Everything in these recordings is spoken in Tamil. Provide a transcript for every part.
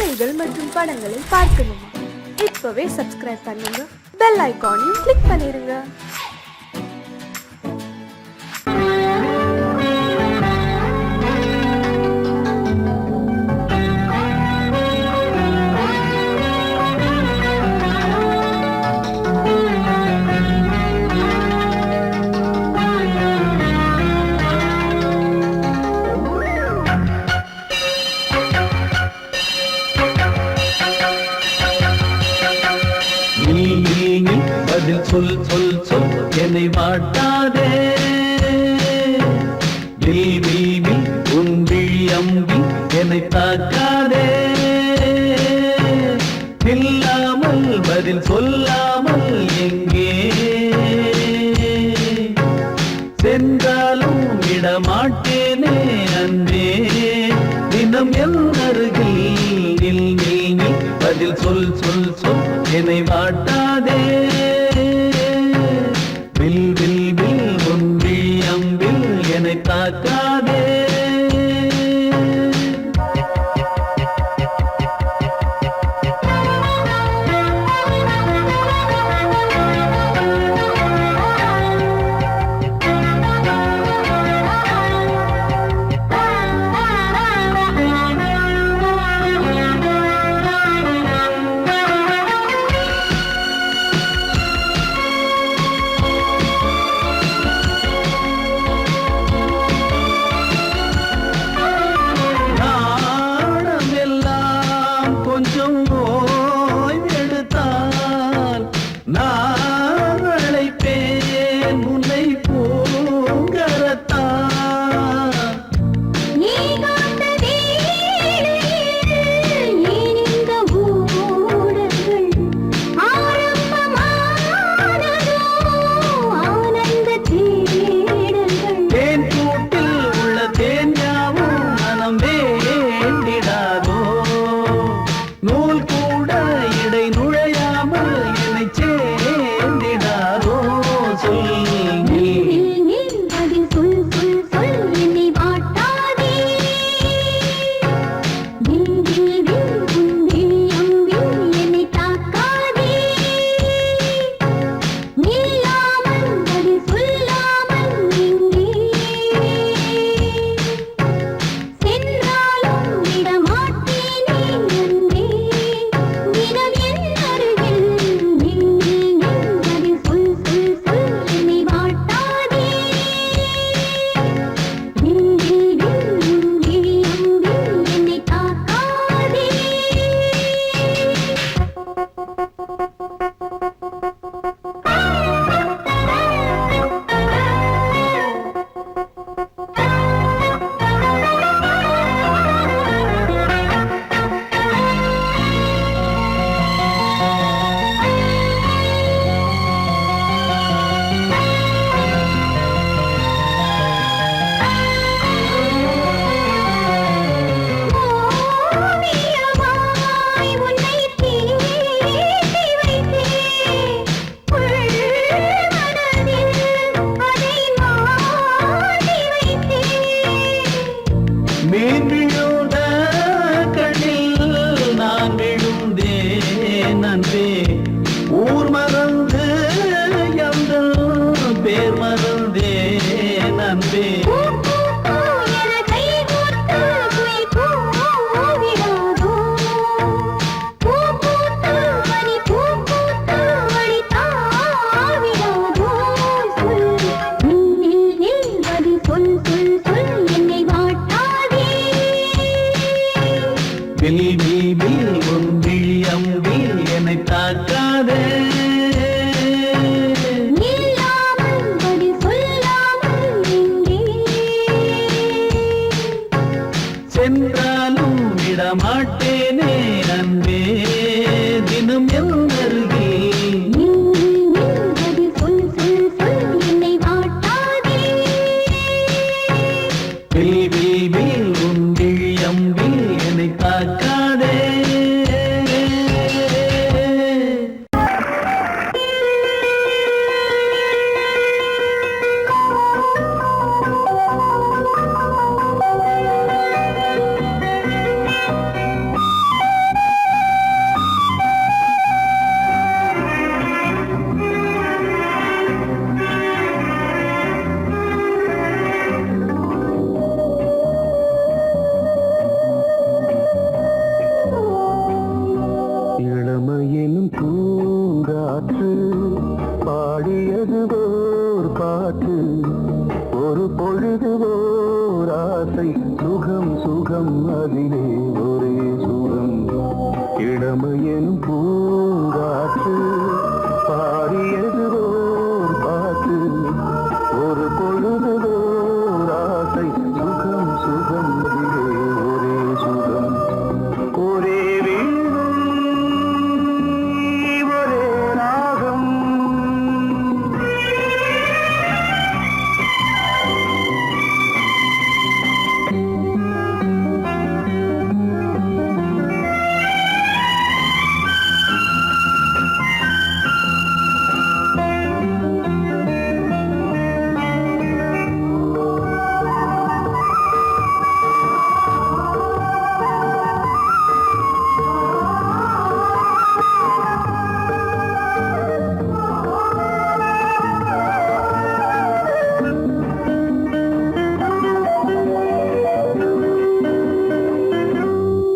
பாடல்கள் மற்றும் படங்களை பார்க்கணுமா? இப்பவே சப்ஸ்கிரைப் பண்ணுங்க, பெல் ஐகானையும் கிளிக் பண்ணிருங்க. சொல் சொல் சொல் என்னை வாட்டாதே, உன் விழி அம்பி என்னை தாக்காதே, இல்லாமல் பதில் சொல்லாமல் எங்கே சென்றாலும் விடமாட்டேனே அன்பே, தினம் என் அருகில் நில் நில் நில், பதில் சொல் சொல் சொல் என்னை வாட்டாதே, வில் வில் வில் உன் விழி அம்பில் என்னை தாக்காதே. ஊர் மறந்து எங்கள் பேர் மறந்தே நன்பே, வில் வில் வில் உன் விழி அம்பில் என்னை தாக்காதே, சென்றாலும் விடமாட்டேனே அன்பே, தினம் என் அருகில் வில் வில் வில் உன் விழி அம்பில் என்னை தாக்காதே. இளமையின் பூங்காற்று பாடியதுவோர் பாட்டு ஒரு பொழுதுவோர் ஆசை சுகம் சுகம் ஒரே சுகம் ஒரே வீணை ஒரே ராகம்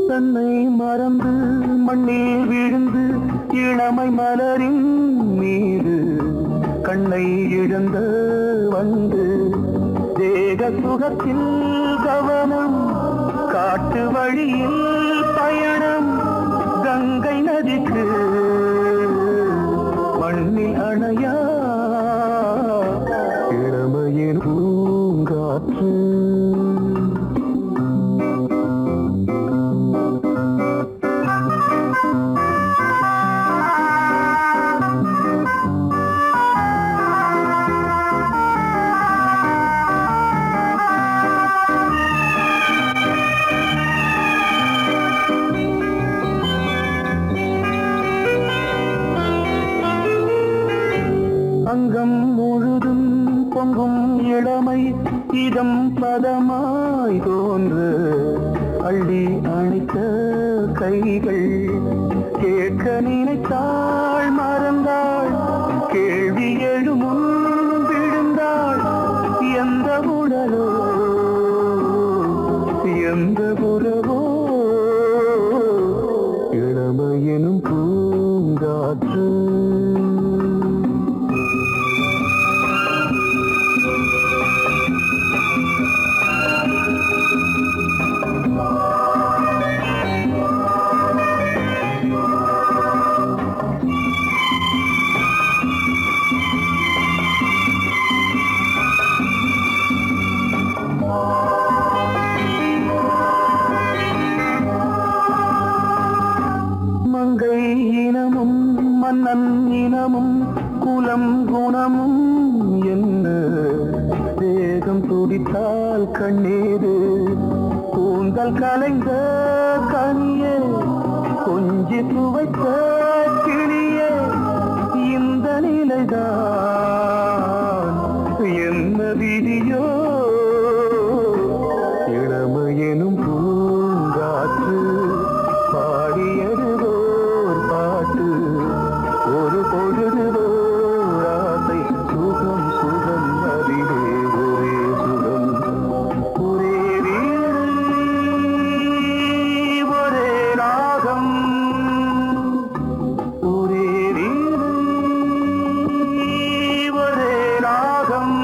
தன்னை மறந்து மண்ணில் விழுந்து இளமை மலரின் மீது கண்ணை இழந்த வந்து தேக சுகத்தில் கவனம் காட்டு வழியில் பயணம் கங்கை நதிக்கு மண்ணில் அணையா இளமையின் பூங்காற்று அங்கம் முழுதும் பொங்கும் இளமை இதம் பதமாய் தோன்று அள்ளி அணைத்த கைகள் கேட்க நினைத்தாள் மறந்தாள் கேள்வி எழுமுன் விழுந்தாள் எந்த உடலோ எந்த உறவோ இளமையெனும் பூங்காற்று மங்கை இனமும் மன்னன் இனமும் குலம் குணமும் என்ன தேகம் துடித்தால் கண்ணீரு கூந்தல் கலைந்த கனியே கொஞ்சி துவைத்த கிளியே இந்த நிலைதான் என்ன விதியோ இளமையெனும் பூங்காற்று பாடியதுவோர் பாட்டு ஒரு பொழுதுவோர் ஆசை சுகம் சுகம் அதிலே ஒரே சுகம் ஒரே வீணை ஒரே ராகம் ஒரே வீணை ஒரே ராகம்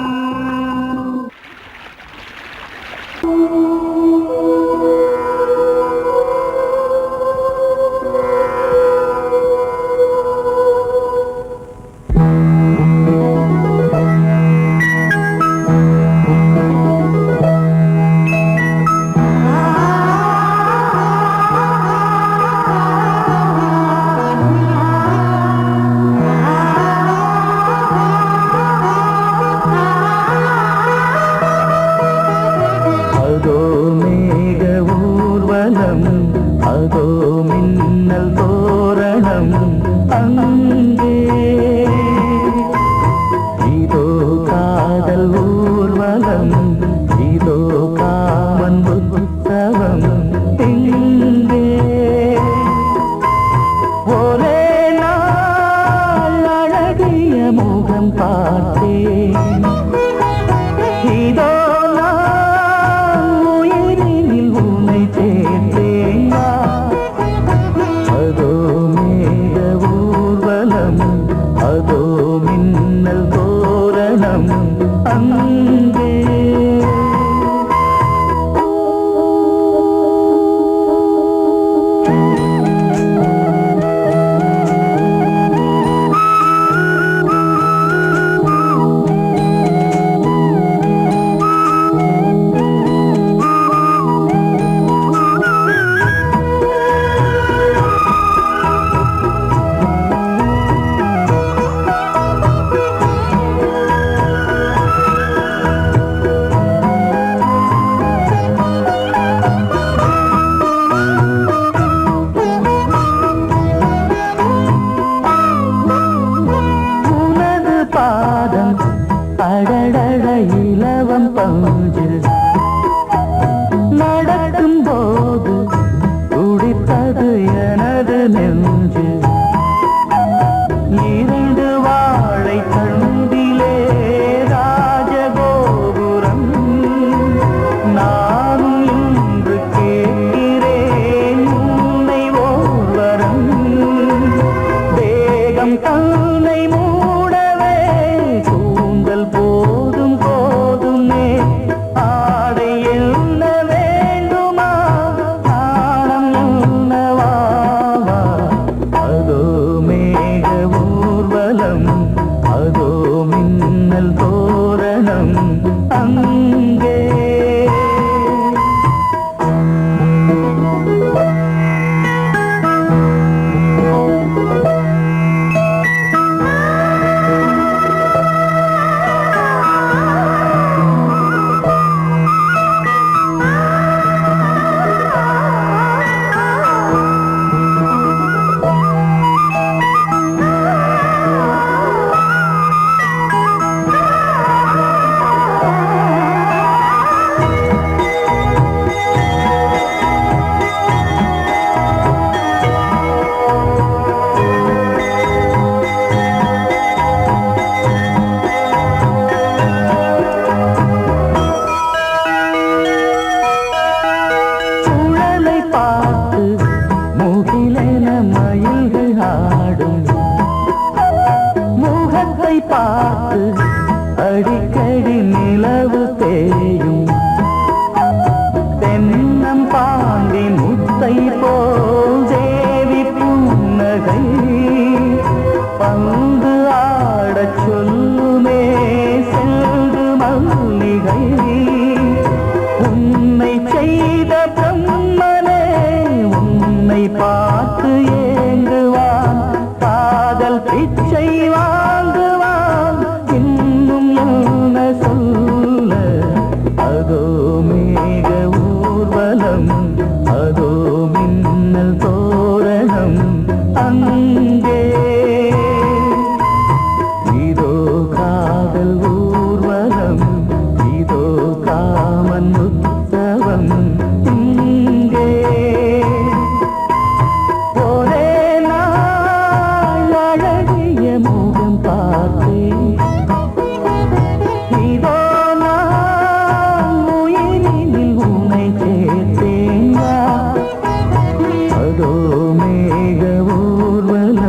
அதோ மேக ஊர்வலம் அதோ மின்னல் தோரணம் அங்கே இதோ காதல் ஊர்வலம் இதோ காமன் உற்சவம் இங்கே ஒரே நாள் அழகிய முகம் பார்த்தேன் இதோ அதோ மேக ஊர்வலம் அதோ மின்னல் தோரணம் அங்கே தந்தது எனது நெஞ்சு இரண்டு வாழை தண்டிலே ராஜகோபுரம் நானும் இன்று கேட்கிறேன் உன்னை ஓர்வரம் தேகம் தன்னை மூடவே கூந்தல் போதும் போதுமே ஆடை என்ன வேண்டுமா நாணம் என்னவா அதோ மேக ஊர்வலம் அதோ மின்னல் தோரணம் அங்கே முகிலென மயில்கள் ஆடும் முகத்தை பார்த்து அடிக்கடி நிலவு தேயும் தென்னம் பாண்டி முத்தை போல் தேவி புன்னகை பந்து ஆடச் சொல்லுமே செல்கு மல்லிகை உன்னை செய்த பிரம்மனே உன்னை பார்த்து ஏங்குவான் காதல் பிச்சை வாங்குவான் இன்னும் என்ன சொல்ல அதோ மேக ஊர்வலம் அதோ மின்னல் தோரணம் அங்கே இதோ காதல் ஊர்வலம் இதோ காமன் உற்சவம் இங்கே ஒரே நாள் அழகிய முகம் பார்த்தேன் இதோ நான் உயிரினில் உன்னை சேர்த்தேன் அதோ மேக ஊர்வலம்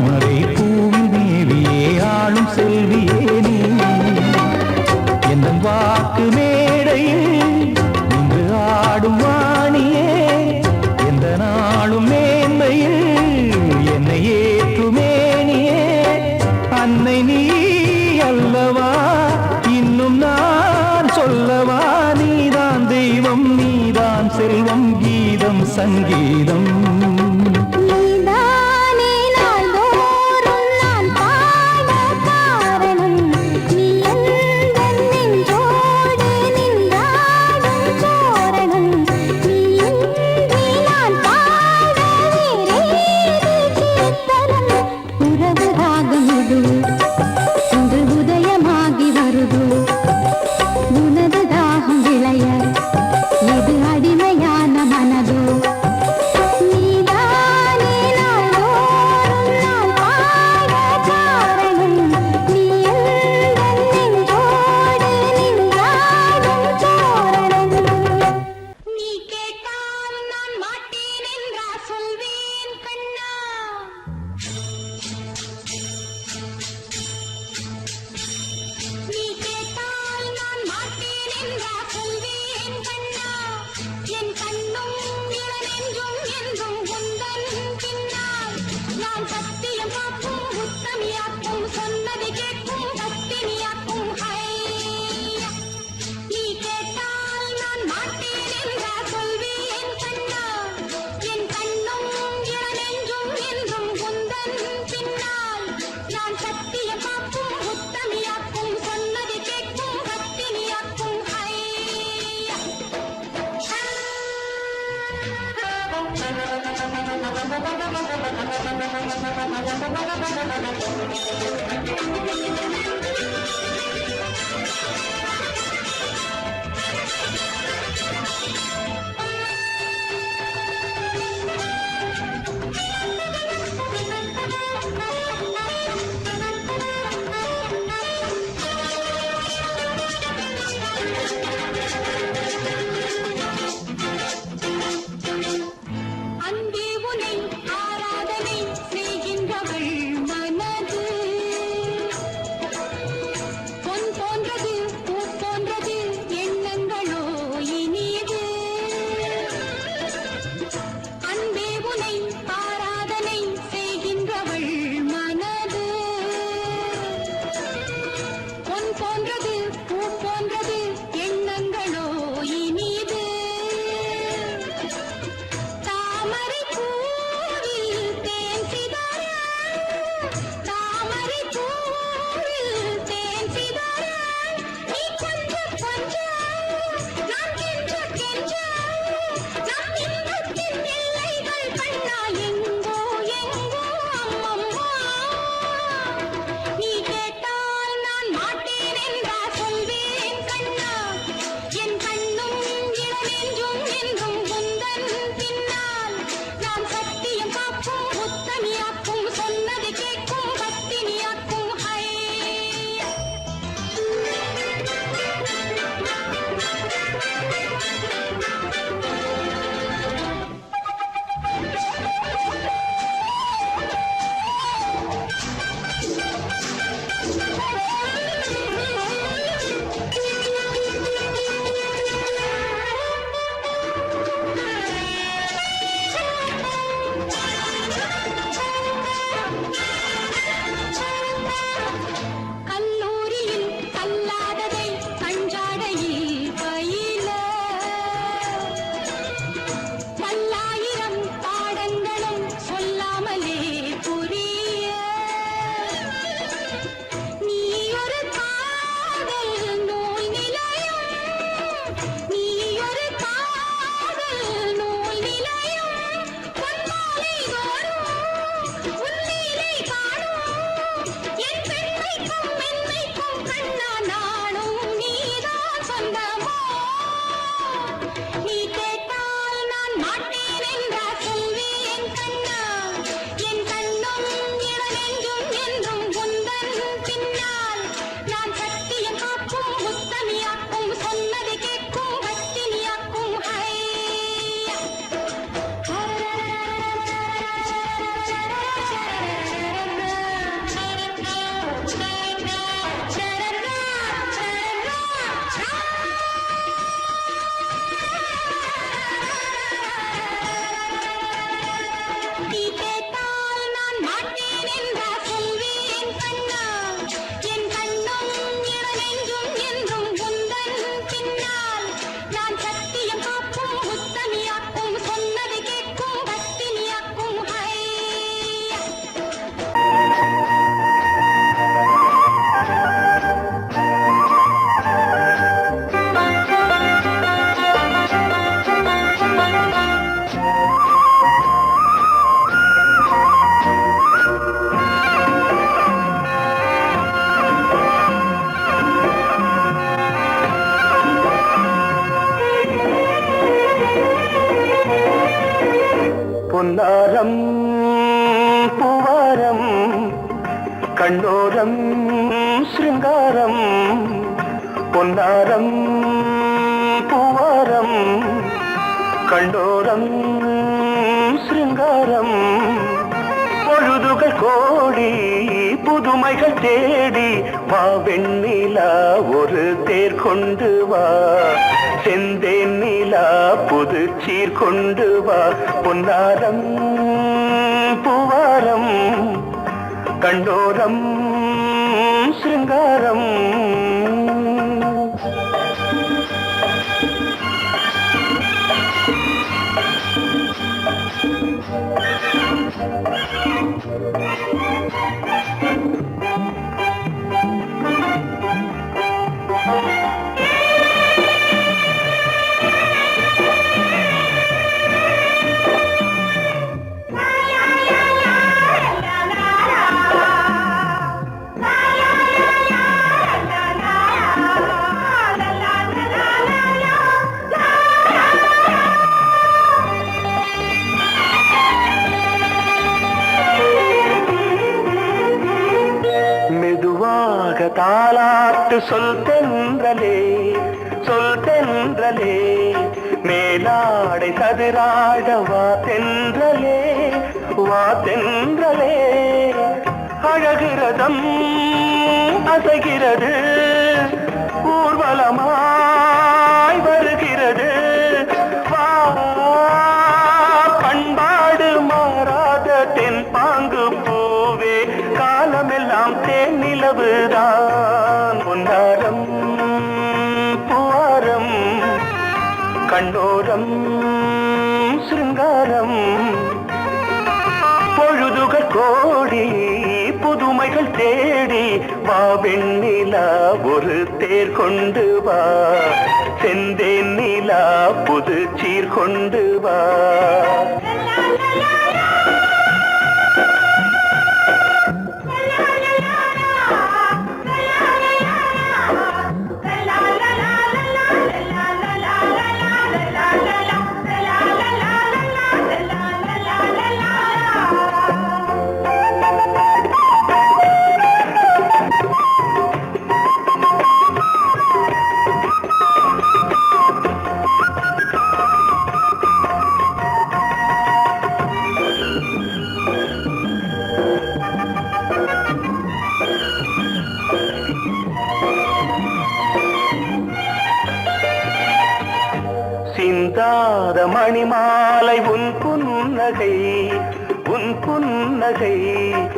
தாமரை பூவின் தேவியே ஆளும் செல்வியே நீ என் வாக்கு மேடையில் நின்று ஆடும் வாணியே எந்த நாளும் மேன்மையில் என்னை ஏற்றுமேனியே அன்னை நீ அல்லவா இன்னும் நான் சொல்லவா நீதான் தெய்வம் நீதான் செல்வம் கீதம் சங்கீதம் பூவாரம் கண்ணோரம் சிருங்காரம் பொன்னாரம் பூவாரம் கண்டோரம் சிருங்காரம் பொழுதுகள் கோடி புதுமைகள் தேடி வா வெண்ணிலா ஒரு தேர் கொண்டு வா செந்தேன் நிலா புது சீர் கொண்டு வா பொன்னாரம் பூவாரம் கண்டோரம் சிருங்காரம் தாலாட்டு சொல் தென்றலே சொல் தென்றலே மேலாடை சதுராட வா தென்றலே வா தென்றலே அழகிறதம் அசைகிறது ஊர்வலமாய் வருகிறது வா பண்பாடு மாறாத தென் பாங்கு பூவே காலமெல்லாம் தேன் நிலவுதான் பொன்னாரம் பூவாரம் கண்ணோரம் சிருங்காரம் பொழுதுகள் கோடி புதுமைகள் தேடி வா வெண்ணிலா ஒரு தேர் கொண்டு வா செந்தேன் நிலா புது சீர் கொண்டு வா சிந்தாத மணிமாலை உன் புன்னகை உன் புன்னகை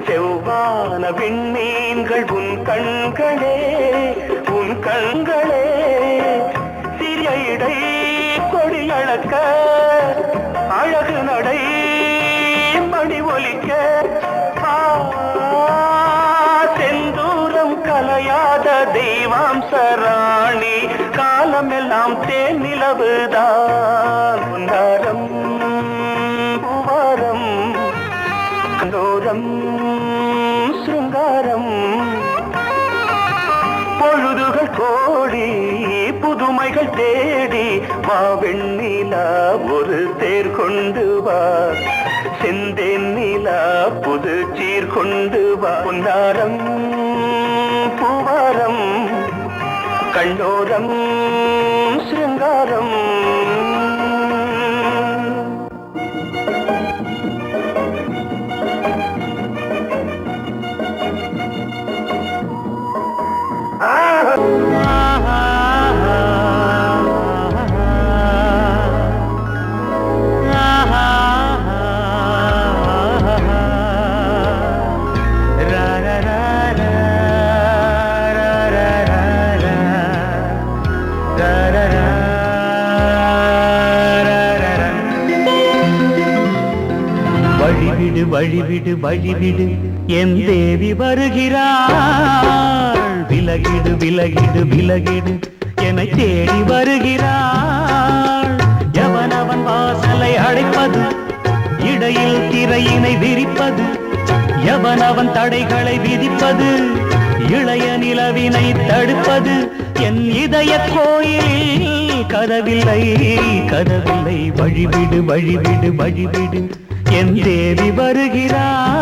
செவ்வான விண்மீன்கள் உன் கண்களே உன் கண்களே சிறிய இடை கொடி அளக்க அழகு நடை மணி ஒலிக்க செந்தூரம் கலையாத தெய்வாம்சராணி காலமெல்லாம் தேன் நிலவுதான் பொன்னாரம் பூவாரம் கண்டோரம் சிருங்காரம் பொழுதுகள் கோடி புதுமைகள் தேடி வா வெண்ணிலா ஒரு தேர் கொண்டு வா செந்தேன் நிலா புது சீர் கொண்டு வா பொன்னாரம் பூவாரம் கண்டோரம் சிருங்காரம் வழிவிடு வழிவிடு வழிவிடு என் தேவி வருகிறாள் விலகிடு விலகிடு விலகிடு என்னை தேடி வருகிறாள் எவனவன் வாசலை அடைப்பது இடையில் திரையினை விரிப்பது எவனவன் தடைகளை விதிப்பது இளைய நிலவினை தடுப்பது என் இதய கோயிலில் கதவில்லை கதவில்லை வழிவிடு வழிவிடு வழிவிடு என் தேவி வருகிறாள்.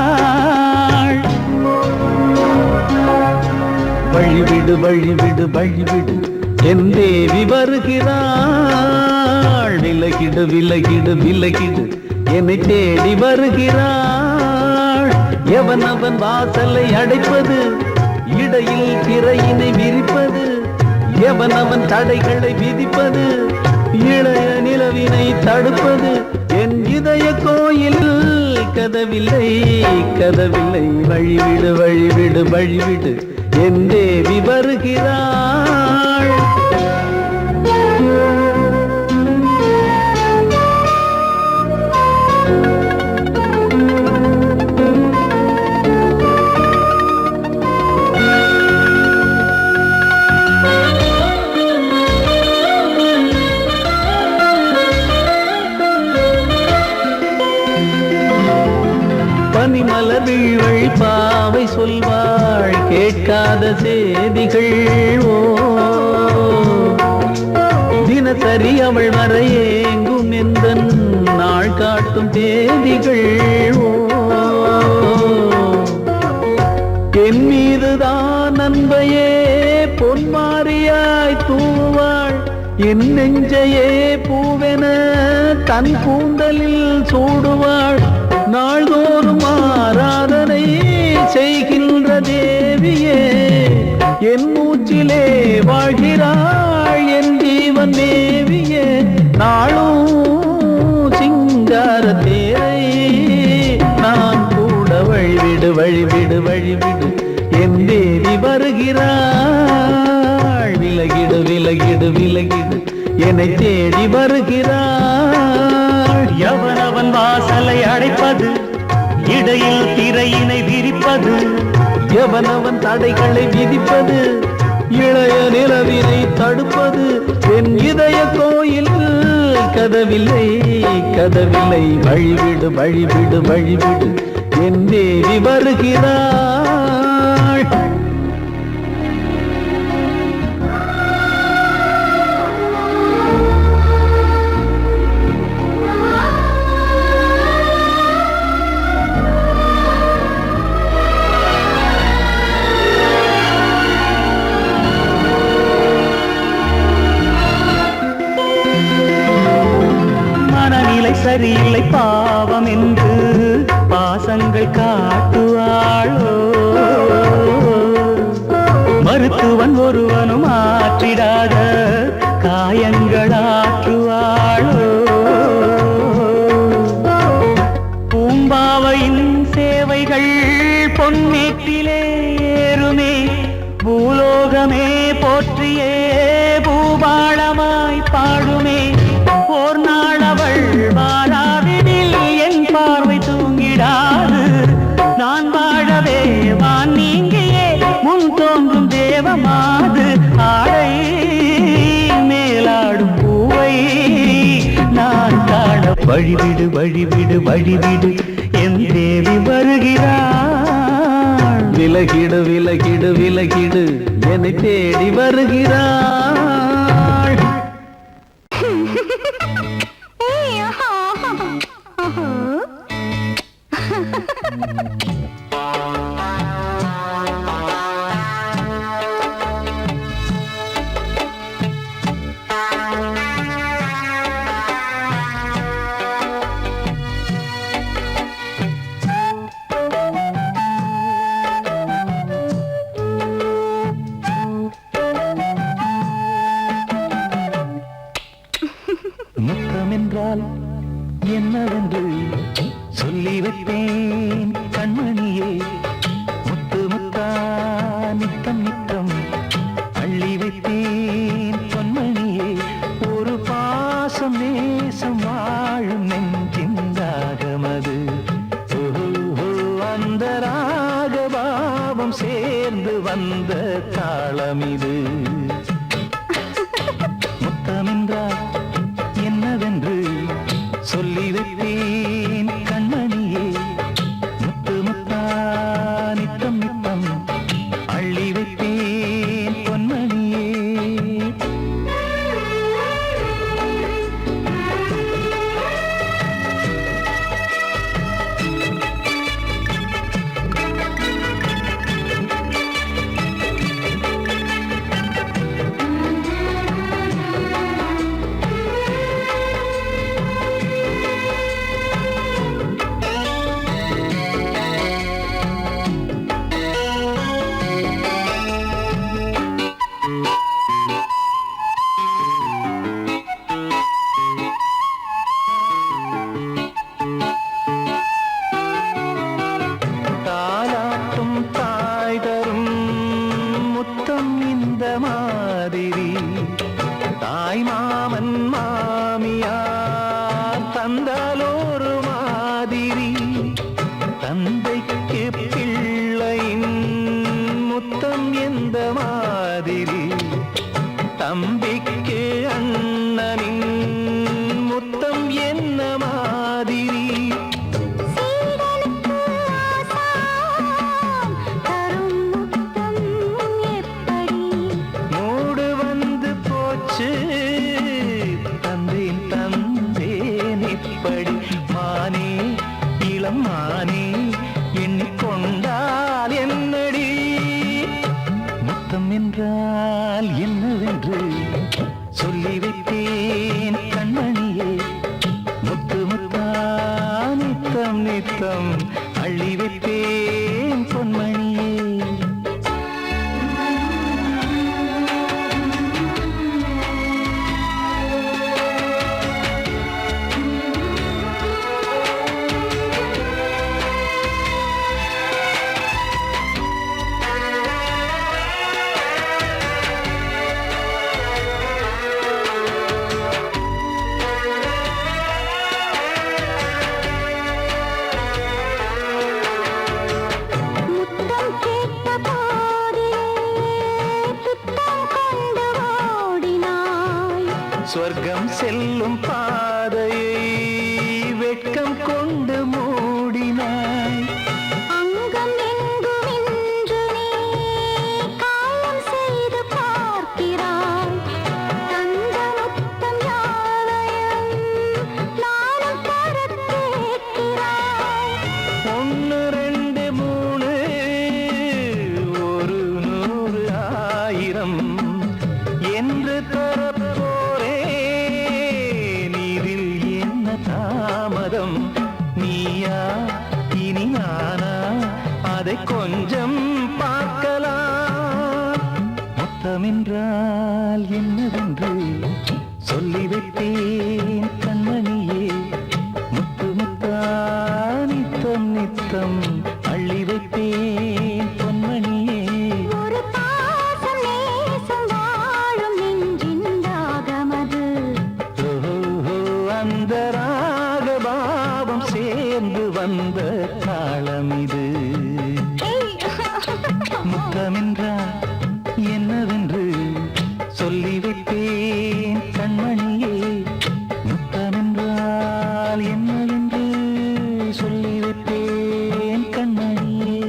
வழிவிடு வழிவிடு வழிவிடு என் தேவி வருகிறாள். விலகிடு விலகிடு விலகிடு என்னை தேடி வருகிறாள். எவன் அவன் வாசலை அடைப்பது, இடையில் திரையினை விரிப்பது, எவன் அவன் தடைகளை விதிப்பது, இளைய நிலவினை தடுப்பது, என் இதய கோயில் கதவில்லை கதவில்லை. வழிவிடு வழிவிடு வழிவிடு என் தேவி வருகிறாள். பனிமலர் வீழ்வழி பாவை சொல்வாள் கேட்காத செய்திகள். ஓ தினசரி அவள் வர ஏங்கும் எந்த நாள் காட்டும் தேதிகள். ஓ என் மீதுதான் அன்பையே பொன்மாரியாய் தூவாள். என் நெஞ்சையே பூவென தன் கூந்தலில் சூடுவாள். நாள்தோறும் ஆராதனை செய்கின்ற தேவியே என் மூச்சிலே வாழ்கிறாள். என் ஜீவன் தேவியே நாளும் சிங்கார தேரை நான் கூட. வழிவிடு வழிவிடு வழிவிடு என் தேவி வருகிறாள். விலகிடு விலகிடு விலகிடு என்னை தேடி வருகிறாள். எவனவன் வாசலை அடைப்பது, இடையில் திரையினை விரிப்பது, எவனவன் தடைகளை விதிப்பது, இளைய நிலவினை தடுப்பது, என் இதய கோயில் கதவில்லை கதவில்லை. வழிவிடு வழிவிடு வழிவிடு என் தேவி வருகிறாள். சரியில்லை பாவம் என்று பாசங்கள் காட்டுவாளோ. மருத்துவன் ஒருவனும் ஆற்றிடாத காயங்களாற்றுவாளோ. பூம்பாவையின் சேவைகள் பொன்னேட்டிலே ஏறுமே. பூலோகமே போற்றியே பூபாளமாய் பாடுமே. ஓர் நாள் அவள் வாராவிடில் என் பார்வை தூங்கிடாது. நான் வாழவே வான் நீங்கியே முன் தோன்றும் தேவமாது. ஆடை மேலாடும் பூவை நான் காண. வழிவிடு வழிவிடு வழிவிடு என் தேவி வருகிறாள். விலகிடு விலகிடு விலகிடு என்னை தேடி வருகிறாள். முத்தமென்றால் என்னவென்று சொல்லி வைப்பேன் கண்மணியே. முத்து முத்தா நித்தம் நித்தம் அள்ளி வைப்பேன் பொன்மணியே. ஒரு பாசம் நேசம் வாழும் நெஞ்சின் ராகமது. அந்த ராகபாவம் சேர்ந்து வந்த தாளமிது. முத்தமென்றால் என்னவென்று சொல்லி வைப்பேன் கண்மணியே. முத்து முத்தா நித்தம் நித்தம் அள்ளி வைப்பேன் பொன்மணியே. நித்தம் அள்ளி வைப்பேன் பொன்மணியே. சொர்க்கம் செல்லும் பாதையை வெட்கம் கொண்டு மூடினாய். அங்கம் எங்கும் இன்று நீ காயம் செய்து பார்க்கிறாய். தந்த முத்தம் யாவையும் நானும் தரக் கேட்கிறாய். 1 2 3 ஒரு 100 1000 என்று தாமதம். நீயா இனி நானா அதை கொஞ்சம் பார்க்கலாம். மொத்தமென்றால் என்னவென்று சொல்லி வைத்தேன் கண்மணியே. முத்து முத்தா நித்தம் நித்தம் அள்ளி வைப்பேன் பொன்மணியே. ஒரு பாசம் நேசம் வாழும் நெஞ்சின் தாகமது. அந்த ராகபாவம் சேர்ந்து வந்த தாளம் இது. முத்தமென்றால் என்னவென்று சொல்லி வைப்பேன் கண்மணியே. முத்தமென்றால் என்னவென்று சொல்லி வைப்பேன் கண்மணியே.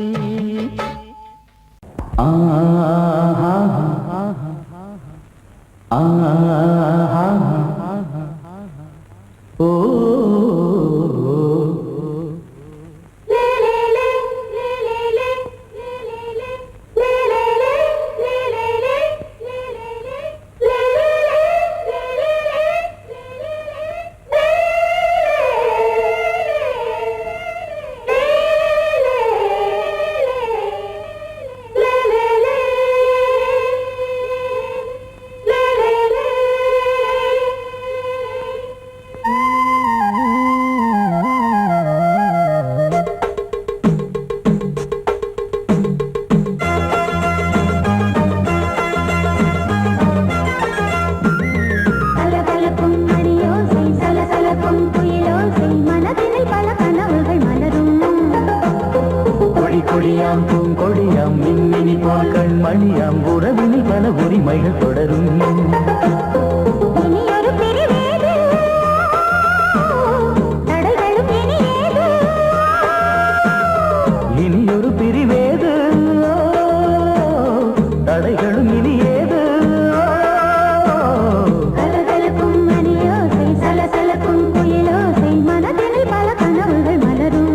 கொடியாம் பூங்கொடியாம் மின்மினி போல் கண்மணியாம் உறவினில் பல உரிமைகள் தொடரும். இனியொரு பிரிவேது தடைகளும் இனியேது. கலகலக்கும் மணியோசை சலசலக்கும் குயிலோசை மனதினில் பல கனவுகள் மலரும்.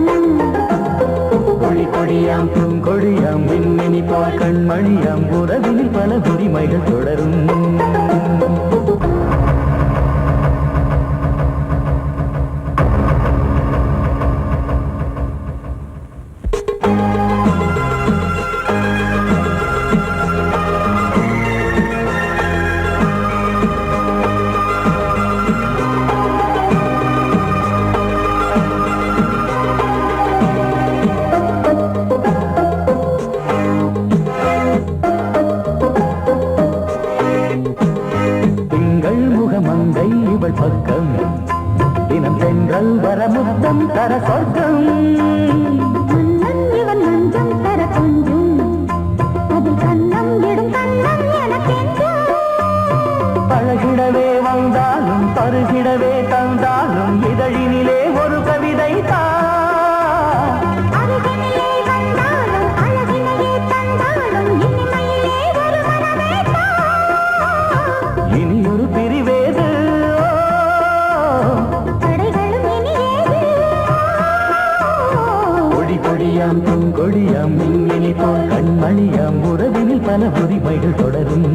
கொடியாம் பூங்கொடியாம் மின்மினி போல் கண்மணியாம் உறவினில் பல உரிமைகள் தொடரும். பக்கம் தினம் சென்றல் வர முத்தம் தர சொர்க்கம். இவன் மஞ்சம் தர கொஞ்சம் அதில் கண்ணம் விடும் கண்ணம் எனக்கென்றும். பழகிடவே வந்தாலும் பருகிடவே தந்தாலும் இதழினிலே ஒரு கவிதை தான். அருகினிலே வந்தாலும் அழகினையே தந்தாலும் இனிமையிலே ஒரு மனமே தான். இனி ஒரு பிரிவேது கொடியாம் பூங்கொடியாம் மின்மினி போல் கண்மணியாம் உறவினில் பல உரிமைகள் தொடரும்.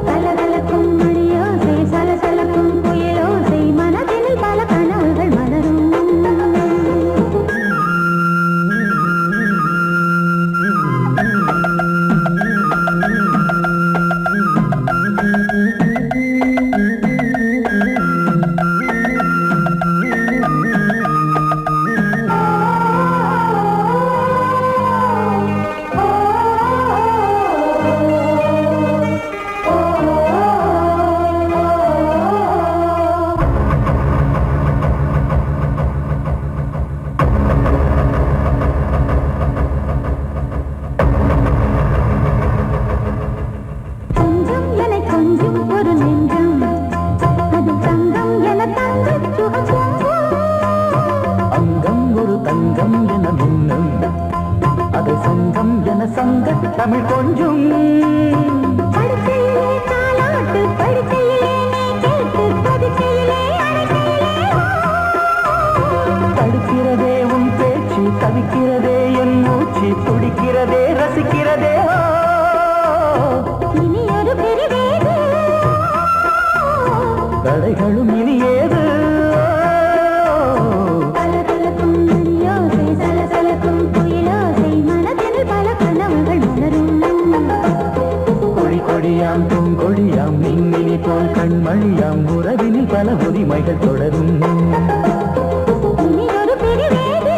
கலகலக்கும் மணியோசை சலசலக்கும் குயிலோசை மனதினில் பல கனவுகள் மலரும். தங்கம் என மின்னும் அது சங்கம் என சங்க தமிழ் கொஞ்சும் படுக்கையிலே தாலாட்டு படுக்கையிலே நீ கேட்டு படுக்கையிலே தடுக்கிறதே உன் பேச்சு தவிக்கிறதே என் மூச்சு துடிக்கிறதே ரசிக்கிறதே இனி ஒரு பிரிவேது தடைகளும் இனி ஏது கலகலக்கும் மணியோசை சலசலக்கும் குயிலோசை மனதில் பல கனவுகள் மலரும் கொடி கொடியாம் பூங்கொடியாம் மின்மினி போல் கண்மணியாம் உறவினில் பல உரிமைகள் தொடரும் இனி ஒரு பிரிவேது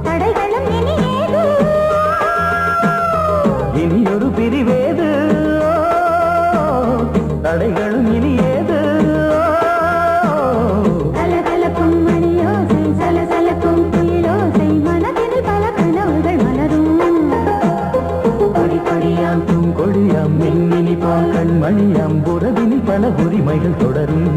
தடைகளும் இனி ஏது இனி ஒரு பிரிவேது தடைகளும் இனி ஏது கலகலக்கும் மணியோசை சலசலக்கும் குயிலோசை மனதில் பல கனவுகள் மலரும் கொடி கொடியாம் பூங்கொடியாம் மின்மினி போல் கண்மணியாம் உறவினில் பல உரிமைகள் தொடரும்